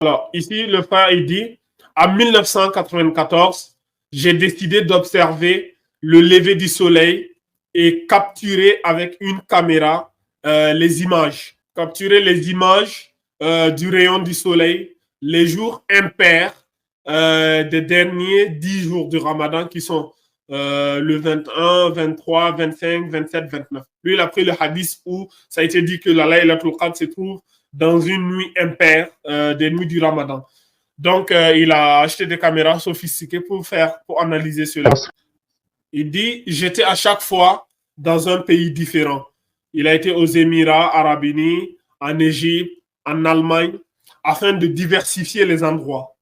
Alors, ici, le frère, il dit, en 1994, j'ai décidé d'observer le lever du soleil et capturer avec une caméra les images. Capturer les images du rayon du soleil, les jours impairs des derniers 10 jours du Ramadan qui sont le 21, 23, 25, 27, 29. Lui, il a pris le hadith où ça a été dit que la Laylatul Qadr se trouve dans une nuit impaire des nuits du Ramadan. Donc, il a acheté des caméras sophistiquées pour analyser cela. Il dit, j'étais à chaque fois dans un pays différent. Il a été aux Émirats Arabes Unis, en Égypte, en Allemagne, afin de diversifier les endroits.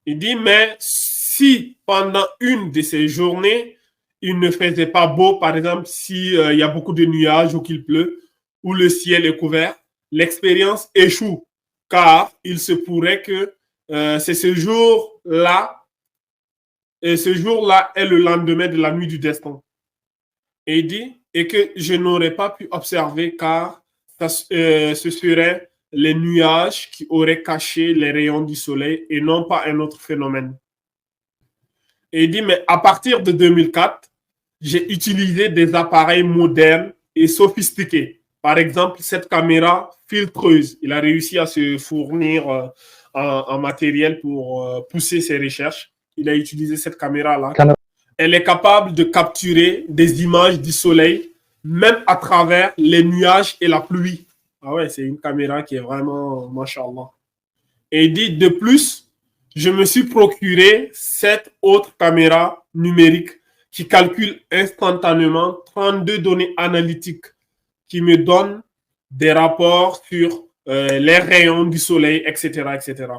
Il dit, mais si pendant une de ces journées, il ne faisait pas beau, par exemple, s'il y a beaucoup de nuages ou qu'il pleut, ou le ciel est couvert, l'expérience échoue, car il se pourrait que c'est ce jour-là, et ce jour-là est le lendemain de la nuit du destin. Et il dit, et que je n'aurais pas pu observer, car ce serait les nuages qui auraient caché les rayons du soleil et non pas un autre phénomène. Et il dit, mais à partir de 2004, j'ai utilisé des appareils modernes et sophistiqués. Par exemple, cette caméra filtreuse. Il a réussi à se fournir en matériel pour pousser ses recherches. Il a utilisé cette caméra-là. Elle est capable de capturer des images du soleil, même à travers les nuages et la pluie. Ah ouais, c'est une caméra qui est vraiment, mashallah. Et il dit, de plus, je me suis procuré cette autre caméra numérique qui calcule instantanément 32 données analytiques qui me donnent des rapports sur les rayons du soleil, etc., etc.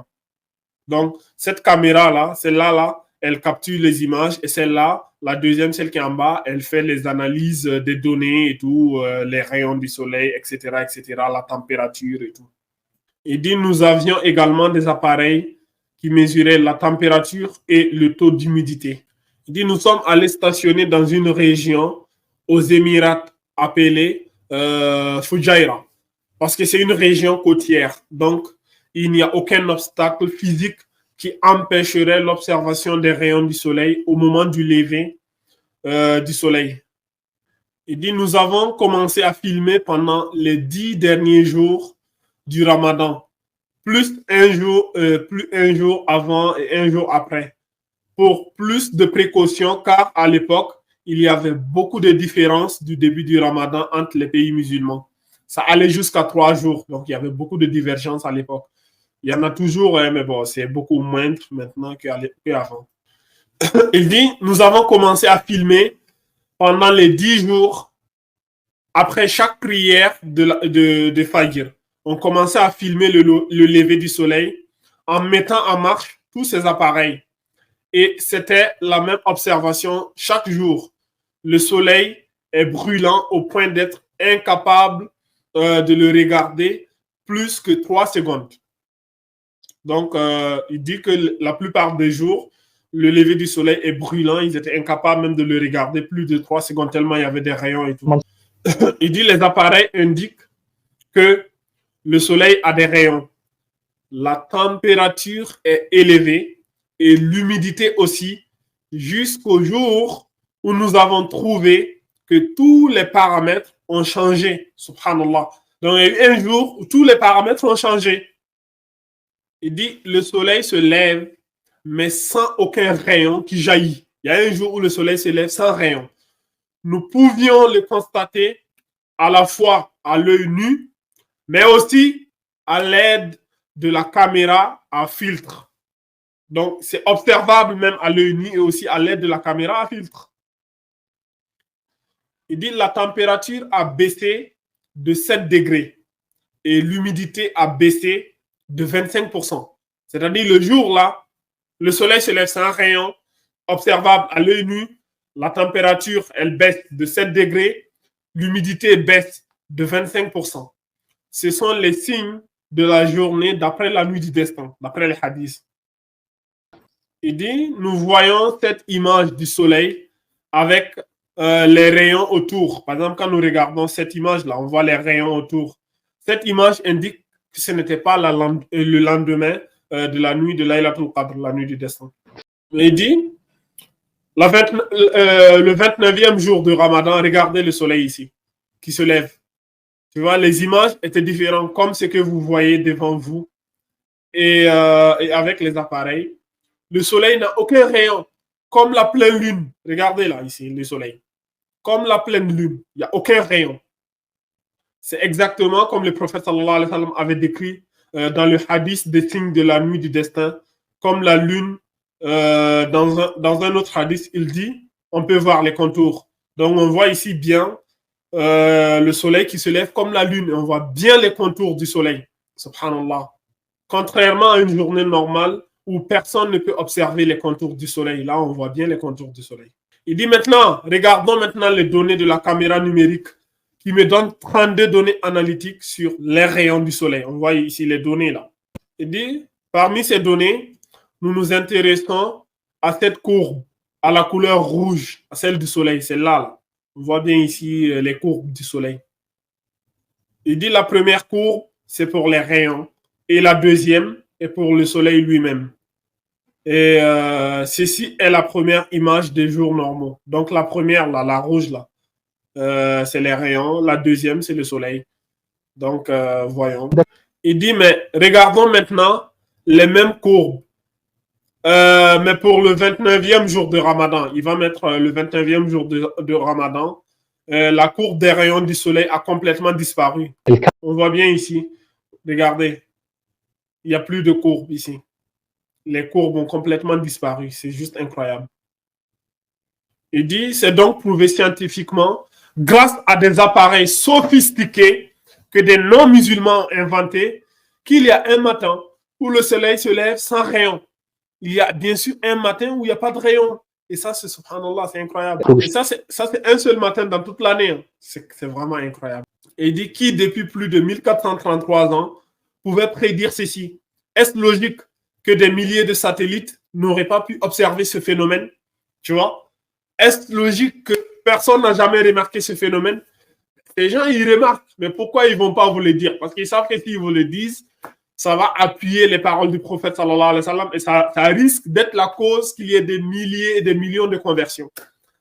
Donc, cette caméra-là, celle-là, elle capture les images et celle-là, la deuxième, celle qui est en bas, elle fait les analyses des données et tout, les rayons du soleil, etc., etc., la température et tout. Il dit, nous avions également des appareils qui mesuraient la température et le taux d'humidité. Il dit, nous sommes allés stationner dans une région aux Émirats appelée Fujairah, parce que c'est une région côtière. Donc, il n'y a aucun obstacle physique qui empêcherait l'observation des rayons du soleil au moment du lever du soleil. Il dit, nous avons commencé à filmer pendant les 10 derniers jours du Ramadan, plus un jour avant et un jour après, pour plus de précautions, car à l'époque, il y avait beaucoup de différences du début du Ramadan entre les pays musulmans. Ça allait jusqu'à 3 jours, donc il y avait beaucoup de divergences à l'époque. Il y en a toujours, mais bon, c'est beaucoup moindre maintenant qu'avant. Il dit, nous avons commencé à filmer pendant les 10 jours après chaque prière de Fajr. On commençait à filmer le lever du soleil en mettant en marche tous ces appareils. Et c'était la même observation chaque jour. Le soleil est brûlant au point d'être incapable de le regarder plus que 3 secondes. Donc, il dit que la plupart des jours, le lever du soleil est brûlant. Ils étaient incapables même de le regarder plus de 3 secondes tellement il y avait des rayons et tout. Il dit les appareils indiquent que le soleil a des rayons. La température est élevée et l'humidité aussi, jusqu'au jour où nous avons trouvé que tous les paramètres ont changé. Subhanallah. Donc, il y a eu un jour où tous les paramètres ont changé. Il dit le soleil se lève, mais sans aucun rayon qui jaillit. Il y a un jour où le soleil se lève sans rayon. Nous pouvions le constater à la fois à l'œil nu, mais aussi à l'aide de la caméra à filtre. Donc, c'est observable même à l'œil nu et aussi à l'aide de la caméra à filtre. Il dit la température a baissé de 7 degrés et l'humidité a baissé de 25%. C'est-à-dire le jour-là, le soleil se lève sans rayon, observable à l'œil nu, la température, elle baisse de 7 degrés, l'humidité baisse de 25%. Ce sont les signes de la journée d'après la nuit du destin, d'après les hadiths. Il dit, nous voyons cette image du soleil avec les rayons autour. Par exemple, quand nous regardons cette image-là, on voit les rayons autour. Cette image indique que ce n'était pas le lendemain de la nuit de Laylatul Qadr, la nuit du destin. Il dit, le 29e jour de Ramadan, regardez le soleil ici, qui se lève. Tu vois, les images étaient différentes, comme ce que vous voyez devant vous et avec les appareils. Le soleil n'a aucun rayon, comme la pleine lune. Regardez là, ici, le soleil. Comme la pleine lune, il n'y a aucun rayon. C'est exactement comme le prophète sallallahu alayhi wa sallam avait décrit dans le hadith des signes de la nuit du destin, comme la lune, dans un autre hadith, il dit, on peut voir les contours. Donc on voit ici bien le soleil qui se lève comme la lune. On voit bien les contours du soleil. Subhanallah. Contrairement à une journée normale où personne ne peut observer les contours du soleil. Là, on voit bien les contours du soleil. Il dit maintenant, regardons maintenant les données de la caméra numérique qui me donne 32 données analytiques sur les rayons du soleil. On voit ici les données là. Il dit, parmi ces données, nous nous intéressons à cette courbe, à la couleur rouge, à celle du soleil, celle-là. Là. On voit bien ici les courbes du soleil. Il dit la première courbe, c'est pour les rayons. Et la deuxième est pour le soleil lui-même. Et ceci est la première image des jours normaux. Donc la première, là, la rouge, là, c'est les rayons. La deuxième, c'est le soleil. Donc, voyons. Il dit, mais regardons maintenant les mêmes courbes. Mais pour le 29e jour de Ramadan, il va mettre le 29e jour de Ramadan, la courbe des rayons du soleil a complètement disparu. On voit bien ici. Regardez. Il n'y a plus de courbes ici. Les courbes ont complètement disparu. C'est juste incroyable. Il dit, c'est donc prouvé scientifiquement, grâce à des appareils sophistiqués que des non-musulmans ont inventés, qu'il y a un matin où le soleil se lève sans rayon. Il y a bien sûr un matin où il n'y a pas de rayon. Et ça, c'est subhanallah, c'est incroyable. Et ça, c'est un seul matin dans toute l'année. C'est vraiment incroyable. Et il dit, qui depuis plus de 1433 ans pouvait prédire ceci? Est-ce logique que des milliers de satellites n'auraient pas pu observer ce phénomène? Tu vois? Est-ce logique que personne n'a jamais remarqué ce phénomène? Les gens, ils remarquent, mais pourquoi ils ne vont pas vous le dire? Parce qu'ils savent que s'ils vous le disent, ça va appuyer les paroles du prophète sallallahu alayhi wa sallam et ça risque d'être la cause qu'il y ait des milliers et des millions de conversions.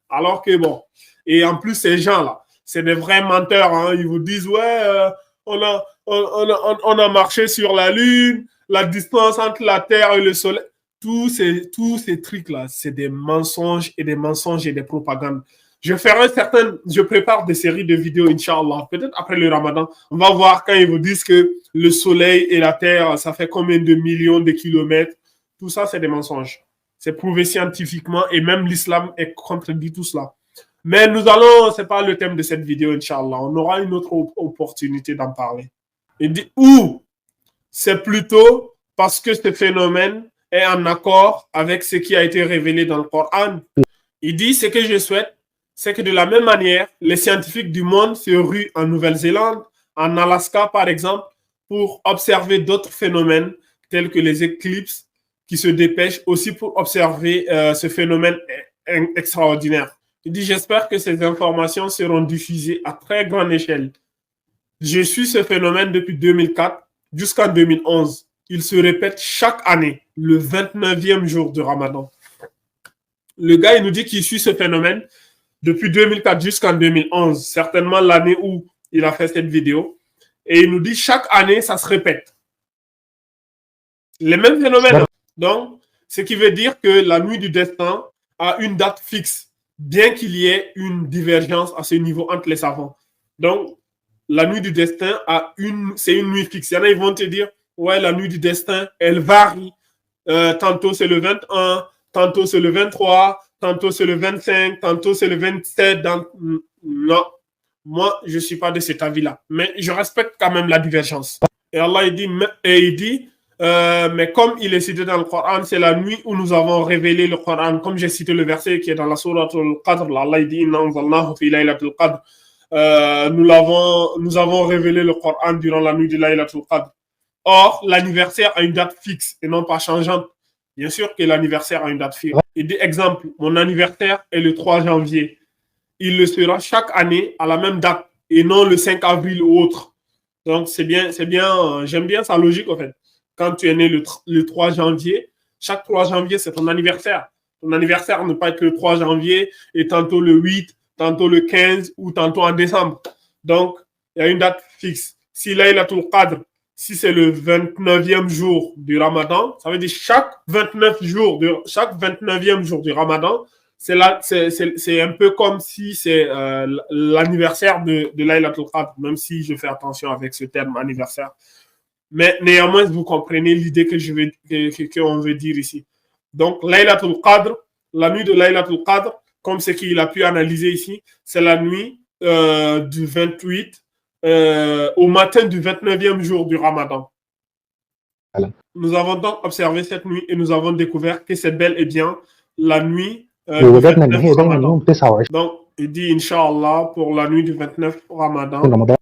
Alors que bon, et en plus, ces gens-là, c'est des vrais menteurs. Hein. Ils vous disent, ouais, on a marché sur la Lune, la distance entre la Terre et le Soleil. Tous ces trucs-là, c'est des mensonges et des propagandes. Je prépare des séries de vidéos, Inch'Allah. Peut-être après le Ramadan, on va voir quand ils vous disent que le Soleil et la Terre, ça fait combien de millions de kilomètres. Tout ça, c'est des mensonges. C'est prouvé scientifiquement et même l'islam est contredit tout cela. Mais c'est pas le thème de cette vidéo, Inch'Allah. On aura une autre opportunité d'en parler. Il dit, c'est plutôt parce que ce phénomène est en accord avec ce qui a été révélé dans le Coran. Il dit, ce que je souhaite, c'est que de la même manière, les scientifiques du monde se ruent en Nouvelle-Zélande, en Alaska par exemple, pour observer d'autres phénomènes tels que les éclipses qui se dépêchent aussi pour observer ce phénomène extraordinaire. Il dit, j'espère que ces informations seront diffusées à très grande échelle. Je suis ce phénomène depuis 2004 jusqu'en 2011. Il se répète chaque année, le 29e jour de Ramadan. Le gars, il nous dit qu'il suit ce phénomène depuis 2004 jusqu'en 2011, certainement l'année où il a fait cette vidéo. Et il nous dit chaque année, ça se répète. Les mêmes phénomènes. Donc, ce qui veut dire que la nuit du destin a une date fixe, bien qu'il y ait une divergence à ce niveau entre les savants. Donc, la nuit du destin c'est une nuit fixe. Il y en a, ils vont te dire, ouais, la nuit du destin, elle varie. Tantôt, c'est le 21, tantôt, c'est le 23, tantôt, c'est le 25, tantôt, c'est le 27. Non, moi, je ne suis pas de cet avis-là. Mais je respecte quand même la divergence. Et Allah, il dit, mais comme il est cité dans le Coran, c'est la nuit où nous avons révélé le Coran. Comme j'ai cité le verset qui est dans la sourate Al-Qadr, Allah, il dit, Inna anzalnahu fi laylatul Qadr. Nous avons révélé le Coran durant la nuit de Laylatul Qadr. Or, l'anniversaire a une date fixe et non pas changeante. Bien sûr que l'anniversaire a une date fixe. Il dit, exemple, mon anniversaire est le 3 janvier. Il le sera chaque année à la même date et non le 5 avril ou autre. Donc, c'est bien, j'aime bien sa logique, en fait. Quand tu es né le 3 janvier, chaque 3 janvier, c'est ton anniversaire. Ton anniversaire ne peut pas être le 3 janvier et tantôt le 8, tantôt le 15 ou tantôt en décembre. Donc, il y a une date fixe. Si là, il a tout le cadre, si c'est le 29e jour du Ramadan, ça veut dire chaque 29e jour du Ramadan, c'est un peu comme si c'est l'anniversaire de Laylatul Qadr, même si je fais attention avec ce terme anniversaire. Mais néanmoins, vous comprenez l'idée qu'on veut dire ici. Donc, Laylatul Qadr, la nuit de Laylatul Qadr, comme ce qu'il a pu analyser ici, c'est la nuit du 28 au matin du 29e jour du Ramadan. Voilà. Nous avons donc observé cette nuit et nous avons découvert que c'est bel et bien la nuit ووجدنا ان هي دايما يوم 29 Donc, il dit, Inch'Allah, pour la nuit du 29 Ramadan, رمضان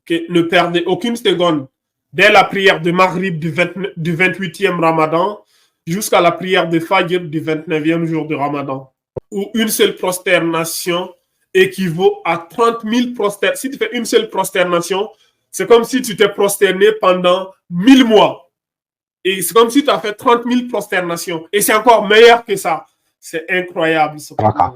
que ne perdez aucune seconde dès la prière de Maghrib du 28e Ramadan jusqu'à la prière de Fajr du 29e jour du Ramadan, où une seule prosternation équivaut à 30 000 prosternations. Si tu fais une seule prosternation, c'est comme si tu t'es prosterné pendant 1000 mois. Et c'est comme si tu as fait 30 000 prosternations. Et c'est encore meilleur que ça. C'est incroyable. ركعة